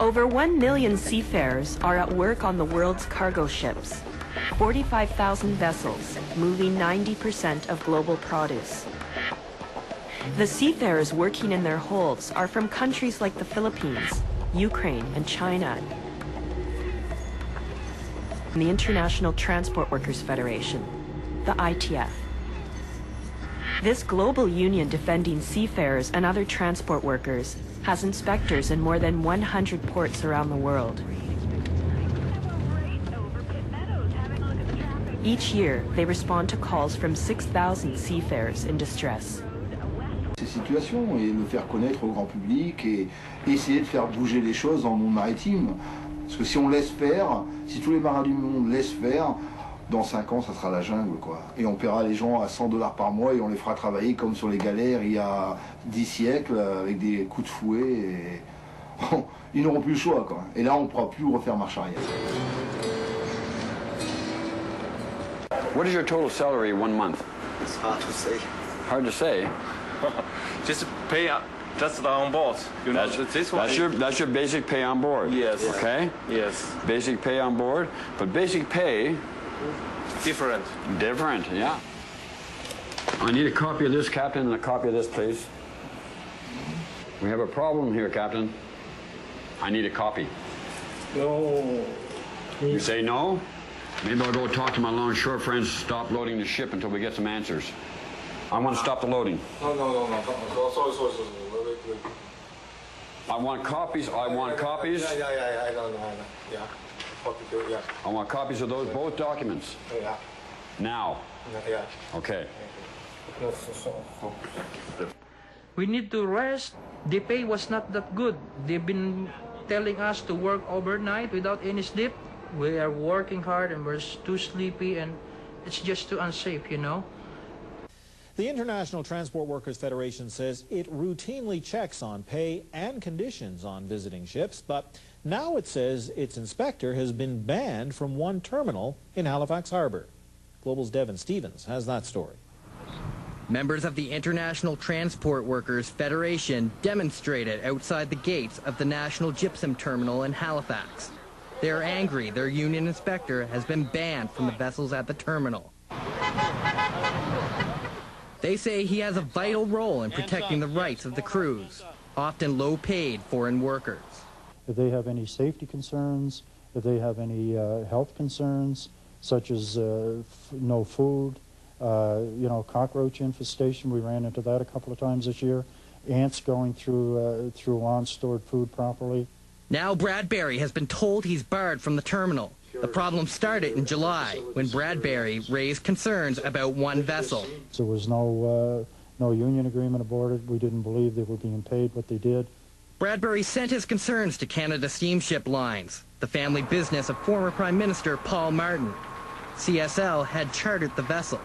Over 1 million seafarers are at work on the world's cargo ships, 45,000 vessels moving 90% of global produce. The seafarers working in their holds are from countries like the Philippines, Ukraine, and China, and the International Transport Workers Federation, the ITF. This global union defending seafarers and other transport workers has inspectors in more than 100 ports around the world. Each year, they respond to calls from 6,000 seafarers in distress. Ces situations et le faire connaître au grand public et essayer de faire bouger les choses dans le monde maritime. Parce que si on laisse faire, si tous les marins du monde laissent faire, dans 5 ans, ça sera la jungle, quoi. Et on paiera les gens à 100 $ par mois et on les fera travailler comme sur les galères il y a 10 siècles, avec des coups de fouet. Et... Bon, ils n'auront plus le choix, quoi. Et là, on ne pourra plus refaire marche arrière. What is your total salary 1 month? It's hard to say. Hard to say. Just pay just on board. You know, this one. That's your basic pay on board. Yes. Okay. Yes. Basic pay on board, but basic pay. Different. Different, yeah. I need a copy of this, Captain, and a copy of this, please. We have a problem here, Captain. I need a copy. No. You say no? Maybe I'll go talk to my longshore friends to stop loading the ship until we get some answers. I want to stop the loading. No. Sorry. Wait. I want copies. I want copies. Yeah. I know. Yeah. Yeah. I want copies of those both documents. Yeah. Now. Yeah. Okay. We need to rest. The pay was not that good. They've been telling us to work overnight without any sleep. We are working hard and we're too sleepy, and it's just too unsafe, you know. The International Transport Workers Federation says it routinely checks on pay and conditions on visiting ships, but now it says its inspector has been banned from one terminal in Halifax Harbor. Global's Devin Stevens has that story. Members of the International Transport Workers Federation demonstrated outside the gates of the National Gypsum Terminal in Halifax. They are angry their union inspector has been banned from the vessels at the terminal. They say he has a vital role in protecting the rights of the crews, often low-paid foreign workers. If they have any safety concerns, if they have any health concerns, such as no food, cockroach infestation, we ran into that a couple of times this year, ants going through on-stored food properly. Now Bradbury has been told he's barred from the terminal. The problem started in July when Bradbury raised concerns about one vessel. There was no union agreement aboard it. We didn't believe they were being paid what they did. Bradbury sent his concerns to Canada Steamship Lines, the family business of former Prime Minister Paul Martin. CSL had chartered the vessel.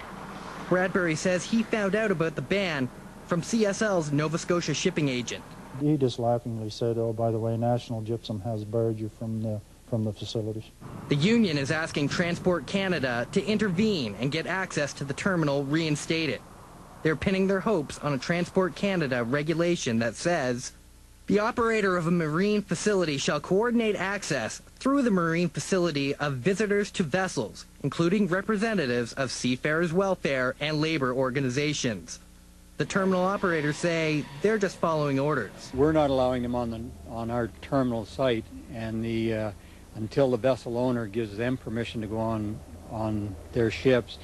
Bradbury says he found out about the ban from CSL's Nova Scotia shipping agent. He just laughingly said, "Oh, by the way, National Gypsum has barred you from the facilities." The union is asking Transport Canada to intervene and get access to the terminal reinstated. They're pinning their hopes on a Transport Canada regulation that says, the operator of a marine facility shall coordinate access through the marine facility of visitors to vessels, including representatives of seafarers' welfare and labor organizations. The terminal operators say they're just following orders. We're not allowing them on our terminal site, and until the vessel owner gives them permission to go on their ships,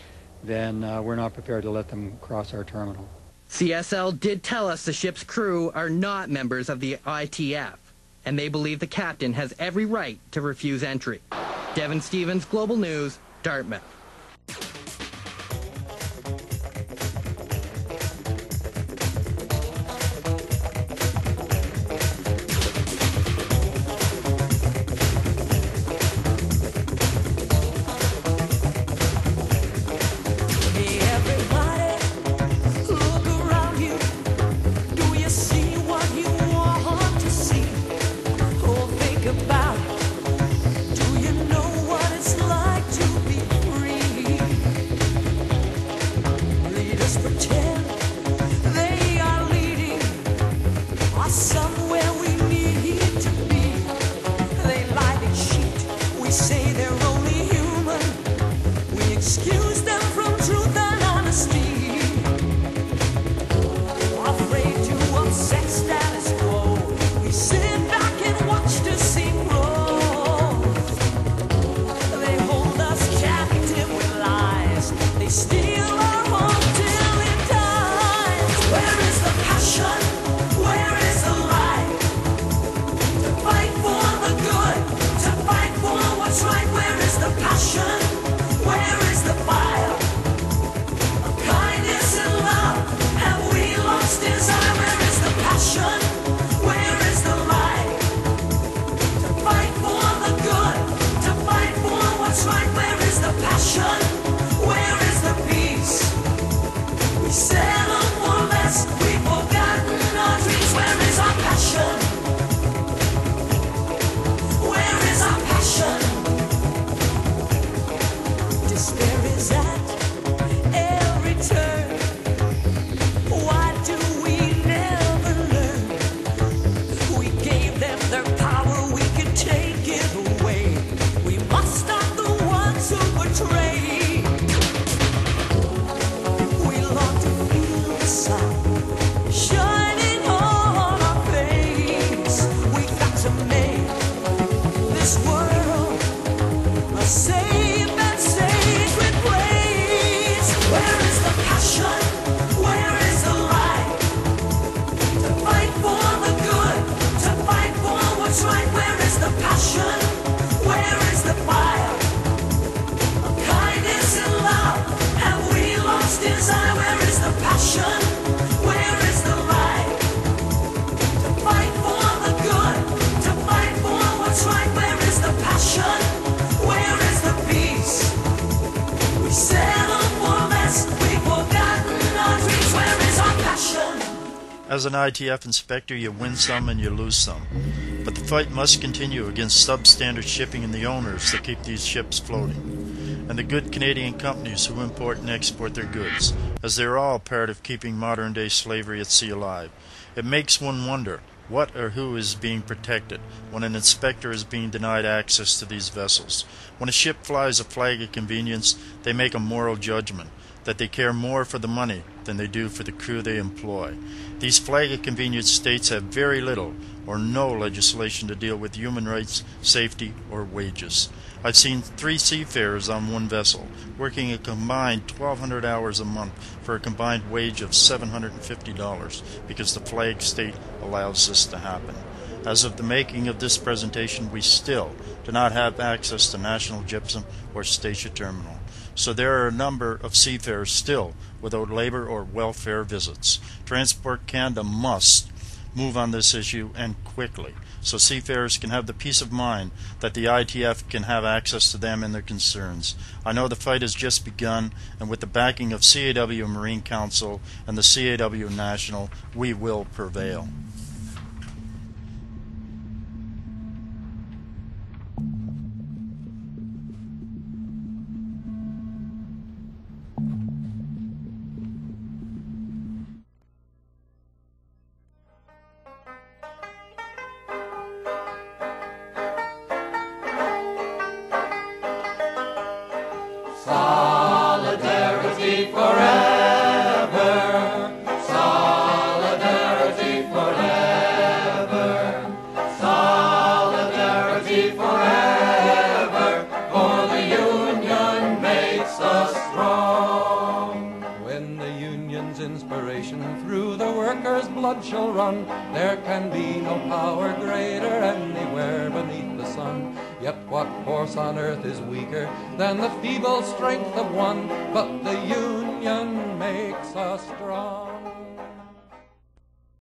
then we're not prepared to let them cross our terminal. CSL did tell us the ship's crew are not members of the ITF, and they believe the captain has every right to refuse entry. Devin Stevens, Global News, Dartmouth. Do you know what it's like to be free? Excuse them from truth and honesty. Afraid to upset status quo. We sit back and watch the sea grow. They hold us captive with lies. They steal our hope till it dies. Where is the passion? Where is the light? To fight for the good, to fight for what's right. Where is the passion? Where is the fire? Of kindness and love, have we lost desire? Where is the passion? Where is the light? To fight for the good, to fight for what's right. Where is the passion? Where is the peace? We settle for less, we've forgotten our dreams. Where is our passion? Where is our passion? Despair is at every turn. Why do we never learn? We gave them their power, we can take it away. We must stop the ones who betray. We long to feel the sun shining on our face. We got to make this world a safe and sacred place. Where is the passion? Where is the light? To fight for the good, to fight for what's right. Where is the passion? Where is the fire? Of kindness and love, have we lost desire? Where is the passion? Where is the light? To fight for the good, to fight for what's right. Where is the passion? Where is the peace? We settle for less, we've forgotten our dreams. Where is our passion? As an ITF inspector, you win some and you lose some. But the fight must continue against substandard shipping and the owners that keep these ships floating, and the good Canadian companies who import and export their goods, as they are all part of keeping modern-day slavery at sea alive. It makes one wonder what or who is being protected when an inspector is being denied access to these vessels. When a ship flies a flag of convenience, they make a moral judgment that they care more for the money than they do for the crew they employ. These flag of convenience states have very little or no legislation to deal with human rights, safety, or wages. I've seen 3 seafarers on one vessel working a combined 1,200 hours a month for a combined wage of $750 because the flag state allows this to happen. As of the making of this presentation, we still do not have access to National Gypsum or Statia Terminal. So there are a number of seafarers still without labor or welfare visits. Transport Canada must move on this issue and quickly, so seafarers can have the peace of mind that the ITF can have access to them and their concerns. I know the fight has just begun, and with the backing of CAW Marine Council and the CAW National, we will prevail. Solidarity forever. Solidarity forever. Solidarity forever. For the union makes us strong. When the union's inspiration through the workers' blood shall run, there can be no power greater anywhere beneath the sun. Yet what force on earth is weaker than the feeble strength of one? But the union makes us strong.